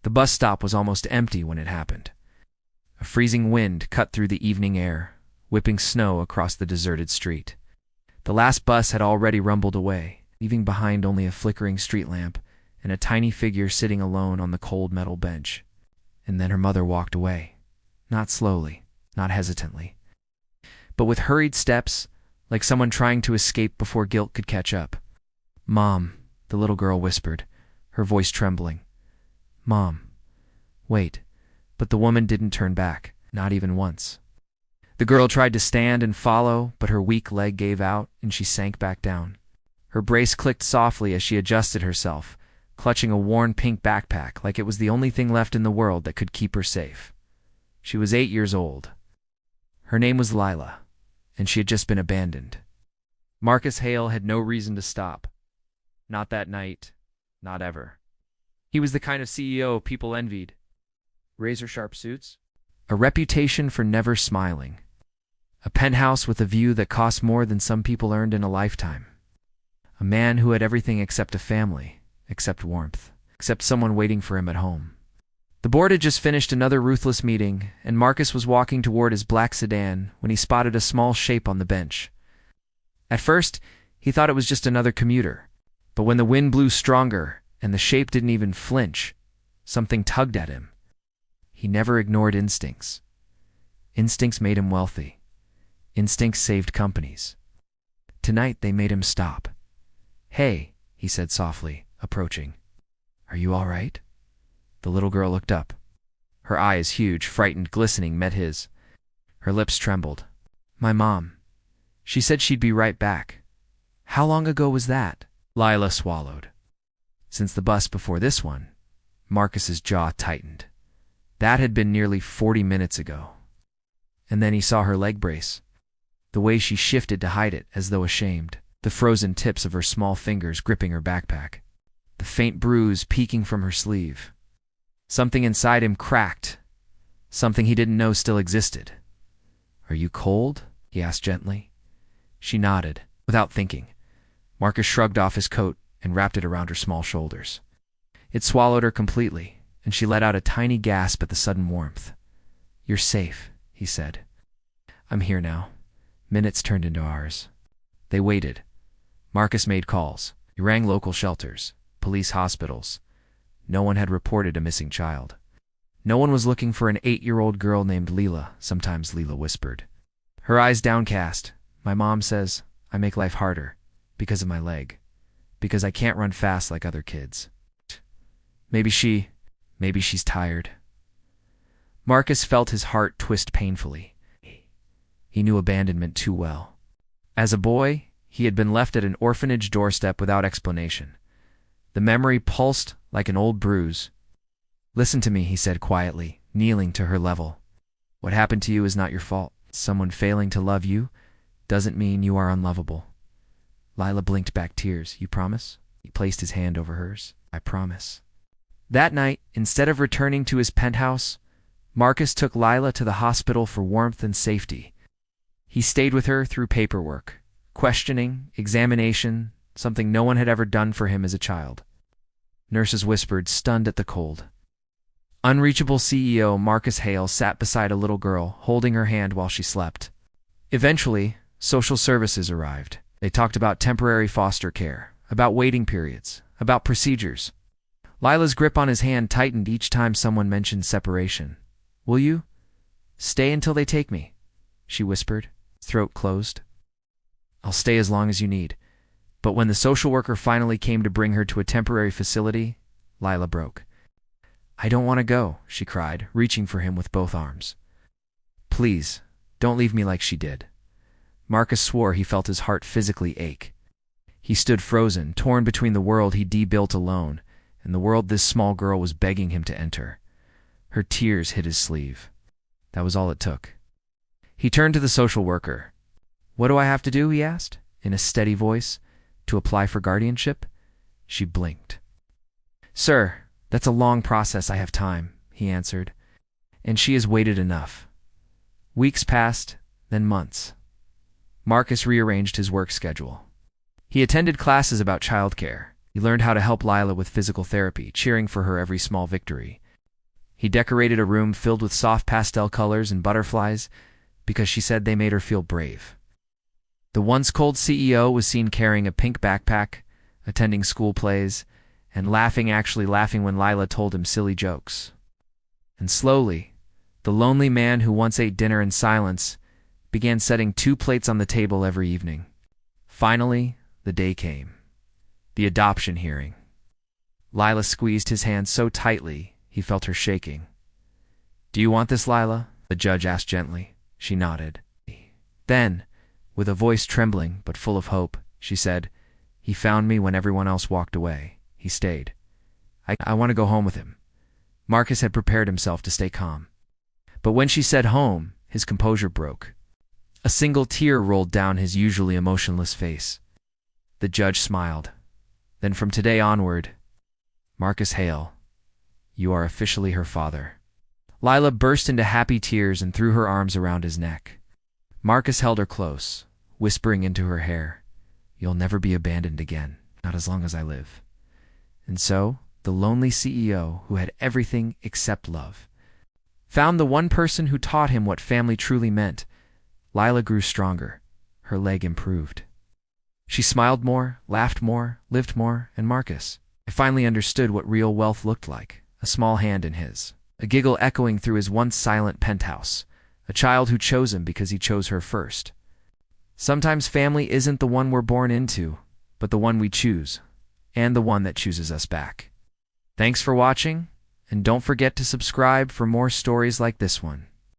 The bus stop was almost empty when it happened. A freezing wind cut through the evening air, whipping snow across the deserted street. The last bus had already rumbled away, leaving behind only a flickering street lamp and a tiny figure sitting alone on the cold metal bench. And then her mother walked away, not slowly, not hesitantly, but with hurried steps, like someone trying to escape before guilt could catch up. "Mom," the little girl whispered, her voice trembling. "Mom, wait." But the woman didn't turn back, not even once. The girl tried to stand and follow, but her weak leg gave out and she sank back down. Her brace clicked softly as she adjusted herself, clutching a worn pink backpack like it was the only thing left in the world that could keep her safe. She was 8 years old. Her name was Lila, and she had just been abandoned. Marcus Hale had no reason to stop. Not that night, not ever. He was the kind of CEO people envied. Razor-sharp suits, a reputation for never smiling, a penthouse with a view that cost more than some people earned in a lifetime. A man who had everything except a family, except warmth, except someone waiting for him at home. The board had just finished another ruthless meeting, and Marcus was walking toward his black sedan when he spotted a small shape on the bench. At first, he thought it was just another commuter, but when the wind blew stronger and the shape didn't even flinch, something tugged at him. He never ignored instincts. Instincts made him wealthy. Instincts saved companies. Tonight they made him stop. "Hey," he said softly, approaching. "Are you all right?" The little girl looked up. Her eyes, huge, frightened, glistening, met his. Her lips trembled. "My mom. She said she'd be right back." "How long ago was that?" Lila swallowed. Since the bus before this one. Marcus's jaw tightened. That had been nearly 40 minutes ago. And then he saw her leg brace. The way she shifted to hide it as though ashamed. The frozen tips of her small fingers gripping her backpack. The faint bruise peeking from her sleeve. Something inside him cracked. Something he didn't know still existed. "Are you cold?" he asked gently. She nodded, without thinking. Marcus shrugged off his coat and wrapped it around her small shoulders. It swallowed her completely, and she let out a tiny gasp at the sudden warmth. "You're safe," he said. "I'm here now." Minutes turned into hours. They waited. Marcus made calls. He rang local shelters, police, hospitals. No one had reported a missing child. No one was looking for an 8-year-old girl named Lila, sometimes Lila whispered. Her eyes downcast. "My mom says I make life harder because of my leg, because I can't run fast like other kids. Maybe she's tired." Marcus felt his heart twist painfully. He knew abandonment too well. As a boy, he had been left at an orphanage doorstep without explanation. The memory pulsed like an old bruise. "Listen to me," he said quietly, kneeling to her level. "What happened to you is not your fault. Someone failing to love you doesn't mean you are unlovable." Lila blinked back tears. "You promise?" He placed his hand over hers. "I promise." That night, instead of returning to his penthouse, Marcus took Lila to the hospital for warmth and safety. He stayed with her through paperwork, questioning, examination, something no one had ever done for him as a child. Nurses whispered, stunned at the cold. Unreachable CEO Marcus Hale sat beside a little girl, holding her hand while she slept. Eventually, social services arrived. They talked about temporary foster care, about waiting periods, about procedures. Lila's grip on his hand tightened each time someone mentioned separation. "Will you stay until they take me?" she whispered, throat closed. "I'll stay as long as you need." But when the social worker finally came to bring her to a temporary facility, Lila broke. "I don't want to go," she cried, reaching for him with both arms. "Please, don't leave me like she did." Marcus swore he felt his heart physically ache. He stood frozen, torn between the world he de-built alone and the world this small girl was begging him to enter. Her tears hid his sleeve. That was all it took. He turned to the social worker. "What do I have to do?" he asked, in a steady voice. "To apply for guardianship?" She blinked. "Sir, that's a long process. I have time," he answered. "And she has waited enough." Weeks passed, then months. Marcus rearranged his work schedule. He attended classes about childcare. He learned how to help Lila with physical therapy, cheering for her every small victory. He decorated a room filled with soft pastel colors and butterflies because she said they made her feel brave. The once cold CEO was seen carrying a pink backpack, attending school plays, and actually laughing when Lila told him silly jokes. And slowly, the lonely man who once ate dinner in silence began setting 2 plates on the table every evening. Finally, the day came. The adoption hearing. Lila squeezed his hand so tightly he felt her shaking. "Do you want this, Lila?" the judge asked gently. She nodded. Then, with a voice trembling but full of hope, she said, "He found me when everyone else walked away. He stayed. I want to go home with him." Marcus had prepared himself to stay calm. But when she said home, his composure broke. A single tear rolled down his usually emotionless face. The judge smiled. "Then from today onward, Marcus Hale, you are officially her father." Lila burst into happy tears and threw her arms around his neck. Marcus held her close, whispering into her hair, "You'll never be abandoned again, not as long as I live." And so, the lonely CEO, who had everything except love, found the one person who taught him what family truly meant. Lila grew stronger. Her leg improved. She smiled more, laughed more, lived more, and Marcus, I finally understood what real wealth looked like. A small hand in his, a giggle echoing through his once silent penthouse, a child who chose him because he chose her first. Sometimes family isn't the one we're born into, but the one we choose, and the one that chooses us back. Thanks for watching, and don't forget to subscribe for more stories like this one.